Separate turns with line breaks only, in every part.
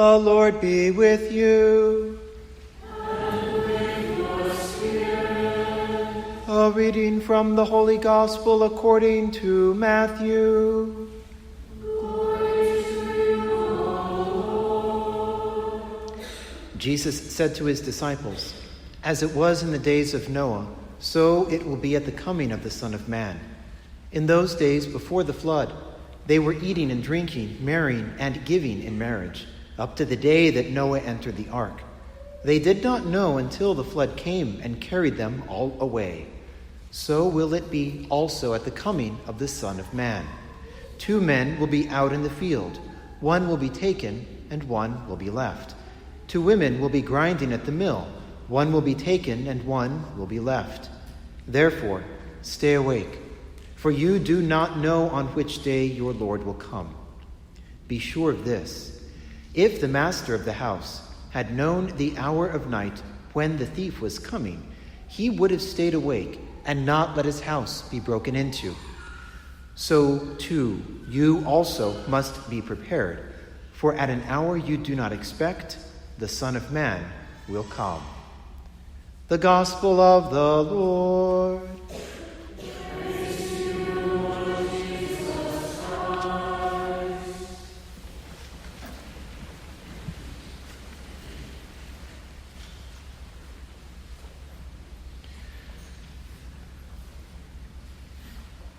The Lord be with you.
And with your spirit.
A reading from the Holy Gospel according to Matthew.
Glory to you, O Lord.
Jesus said to his disciples, "As it was in the days of Noah, so it will be at the coming of the Son of Man. In those days before the flood, they were eating and drinking, marrying and giving in marriage, up to the day that Noah entered the ark. They did not know until the flood came and carried them all away. So will it be also at the coming of the Son of Man. 2 men will be out in the field. One will be taken and one will be left. 2 women will be grinding at the mill. One will be taken and one will be left. Therefore, stay awake, for you do not know on which day your Lord will come. Be sure of this. If the master of the house had known the hour of night when the thief was coming, he would have stayed awake and not let his house be broken into. So, too, you also must be prepared, for at an hour you do not expect, the Son of Man will come." The Gospel of the Lord.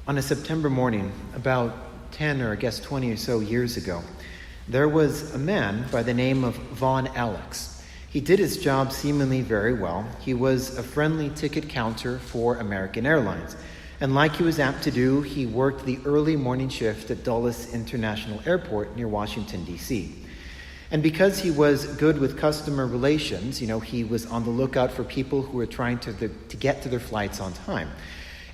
On a September morning, about 10 or I guess 20 or so years ago, there was a man by the name of Von Alex. He did his job seemingly very well. He was a friendly ticket counter for American Airlines. And like he was apt to do, he worked the early morning shift at Dulles International Airport near Washington, D.C. And because he was good with customer relations, he was on the lookout for people who were trying to get to their flights on time.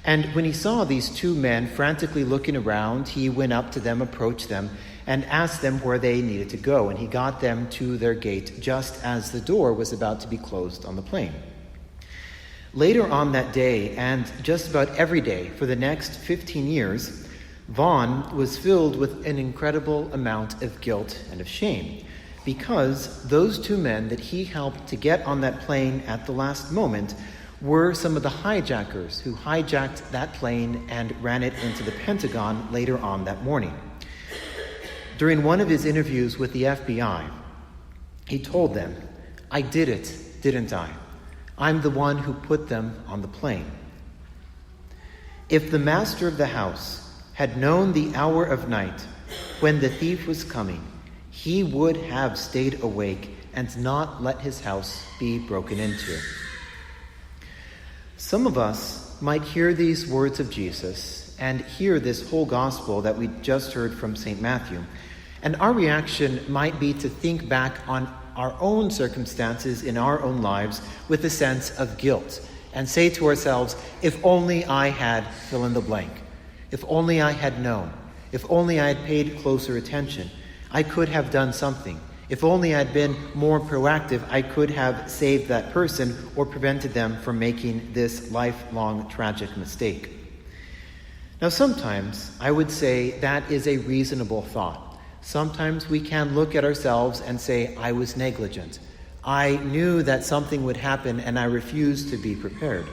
And when he saw these 2 men frantically looking around, he went up to them, approached them, and asked them where they needed to go. And he got them to their gate just as the door was about to be closed on the plane. Later on that day, and just about every day for the next 15 years, Vaughn was filled with an incredible amount of guilt and of shame, because those 2 men that he helped to get on that plane at the last moment were some of the hijackers who hijacked that plane and ran it into the Pentagon later on that morning. During one of his interviews with the FBI, he told them, "I did it, didn't I? I'm the one who put them on the plane." If the master of the house had known the hour of night when the thief was coming, he would have stayed awake and not let his house be broken into. Some of us might hear these words of Jesus and hear this whole gospel that we just heard from St. Matthew, and our reaction might be to think back on our own circumstances in our own lives with a sense of guilt and say to ourselves, if only I had fill in the blank, if only I had known, if only I had paid closer attention, I could have done something. If only I'd been more proactive, I could have saved that person or prevented them from making this lifelong tragic mistake. Now, sometimes I would say that is a reasonable thought. Sometimes we can look at ourselves and say, I was negligent. I knew that something would happen and I refused to be prepared.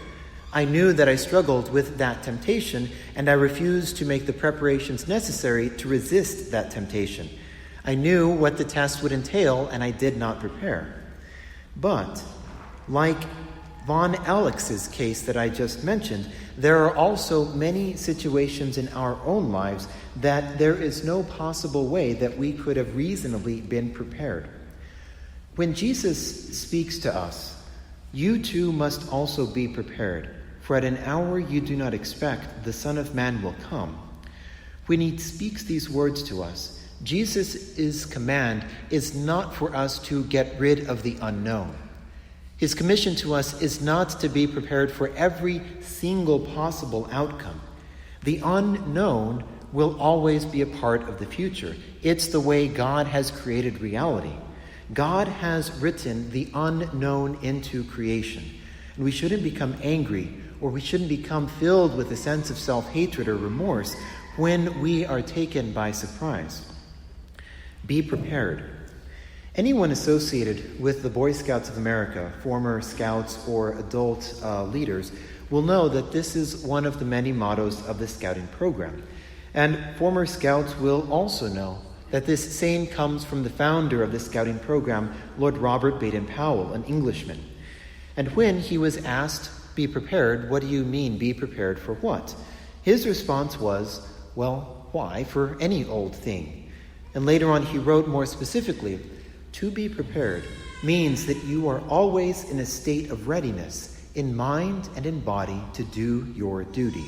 I knew that I struggled with that temptation and I refused to make the preparations necessary to resist that temptation. I knew what the test would entail, and I did not prepare. But, like Von Alex's case that I just mentioned, there are also many situations in our own lives that there is no possible way that we could have reasonably been prepared. When Jesus speaks to us, you too must also be prepared, for at an hour you do not expect, the Son of Man will come. When he speaks these words to us, Jesus' command is not for us to get rid of the unknown. His commission to us is not to be prepared for every single possible outcome. The unknown will always be a part of the future. It's the way God has created reality. God has written the unknown into creation. And we shouldn't become angry, or we shouldn't become filled with a sense of self-hatred or remorse when we are taken by surprise. Be prepared. Anyone associated with the Boy Scouts of America, former scouts or adult leaders, will know that this is one of the many mottos of the scouting program. And former scouts will also know that this saying comes from the founder of the scouting program, Lord Robert Baden-Powell, an Englishman. And when he was asked, "Be prepared, what do you mean, be prepared for what?" His response was, "Well, why, for any old thing." And later on he wrote more specifically, "To be prepared means that you are always in a state of readiness, in mind and in body, to do your duty."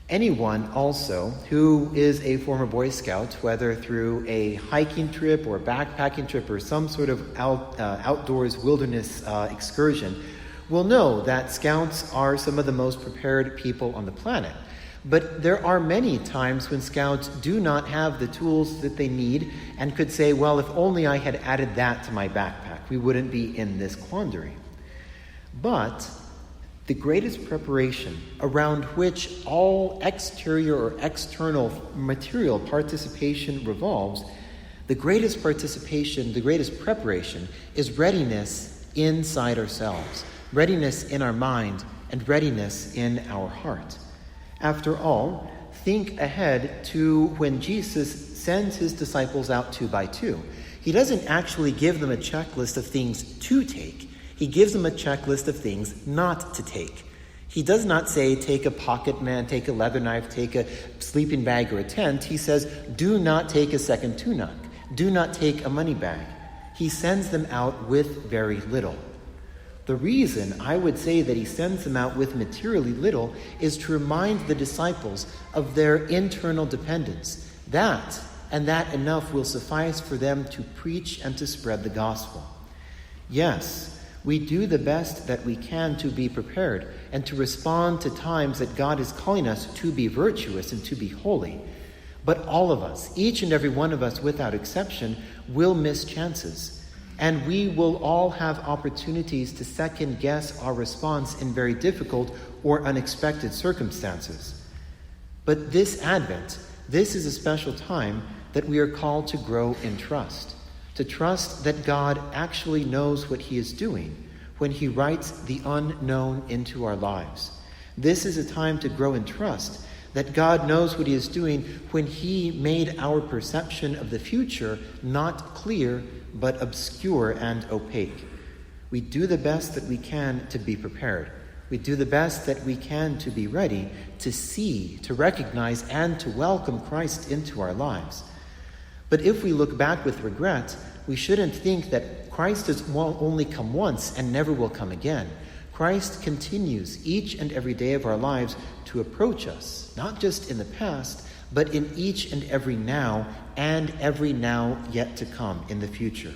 Anyone also who is a former Boy Scout, whether through a hiking trip or a backpacking trip or some sort of outdoors wilderness excursion, will know that scouts are some of the most prepared people on the planet. But there are many times when scouts do not have the tools that they need and could say, well, if only I had added that to my backpack, we wouldn't be in this quandary. But the greatest preparation around which all exterior or external material participation revolves, the greatest preparation is readiness inside ourselves, readiness in our mind, and readiness in our heart. After all, think ahead to when Jesus sends his disciples out 2 by 2. He doesn't actually give them a checklist of things to take. He gives them a checklist of things not to take. He does not say, take a pocket man, take a leather knife, take a sleeping bag or a tent. He says, do not take a second tunic. Do not take a money bag. He sends them out with very little. The reason I would say that he sends them out with materially little is to remind the disciples of their internal dependence. That and that enough will suffice for them to preach and to spread the gospel. Yes, we do the best that we can to be prepared and to respond to times that God is calling us to be virtuous and to be holy. But all of us, each and every one of us without exception, will miss chances. And we will all have opportunities to second guess our response in very difficult or unexpected circumstances. But this Advent, this is a special time that we are called to grow in trust. To trust that God actually knows what he is doing when he writes the unknown into our lives. This is a time to grow in trust that God knows what he is doing when he made our perception of the future not clear but obscure and opaque. We do the best that we can to be prepared. We do the best that we can to be ready to see, to recognize, and to welcome Christ into our lives. But if we look back with regret, we shouldn't think that Christ has only come once and never will come again. Christ continues each and every day of our lives to approach us, not just in the past, but in each and every now, and every now yet to come in the future.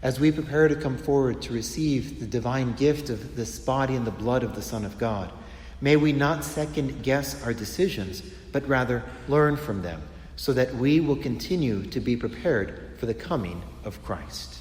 As we prepare to come forward to receive the divine gift of this body and the blood of the Son of God, may we not second guess our decisions, but rather learn from them, so that we will continue to be prepared for the coming of Christ.